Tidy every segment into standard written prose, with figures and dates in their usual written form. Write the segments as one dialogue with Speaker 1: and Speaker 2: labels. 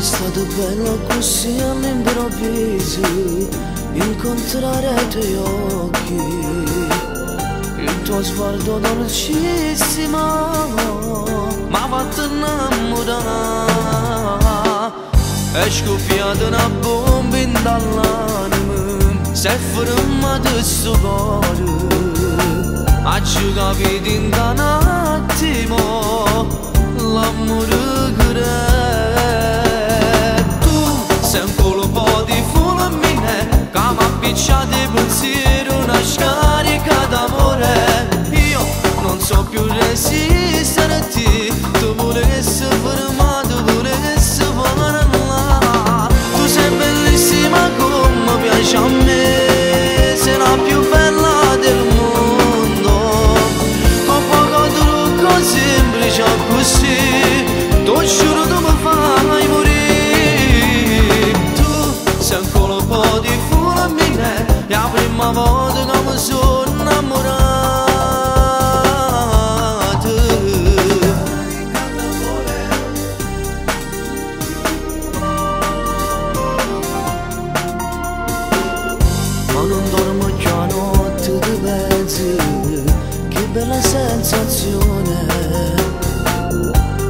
Speaker 1: È stato bello così all'improvviso incontrare i tuoi occhi, il tuo sguardo dolcissimo m'ha fatto innamorare. È scoppiata una bomba in dall'anima, si è fermata sto cuore, ha capito in un attimo l'amore che è. Sei un colpo di fulmine che mi ha picciato i pensieri, una scarica d'amore. Io non so più resistere a te, tu volessi fermato, volessi parlare. Tu sei bellissima come piace a me, sei la più bella del mondo, con poco trucco semplice così, tu giuro tu mi fai morire. È la prima volta che mi sono innamorato. Ma non dormo più a notte, ti pensi, che bella sensazione.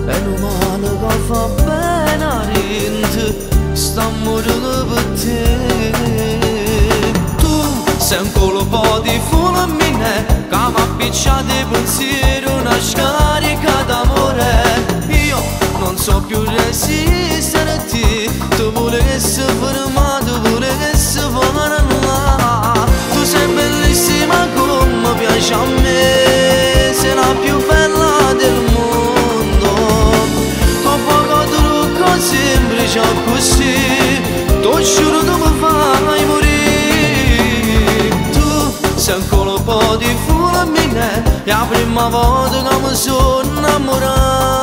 Speaker 1: E non male che fa bene a rinti, sta morendo per te. Sei un colpo di fulmine che mi ha picciato i pensieri, una scarica d'amore. Io non so più resistere a te, tu volessi fermato, volessi parlare. Tu sei bellissima come piace a me, sei la più bella del mondo, con poco trucco semplice così, tu giuro tu mi fai morire. Sei un colpo di fulmine, è la prima volta che mi sono innamorato.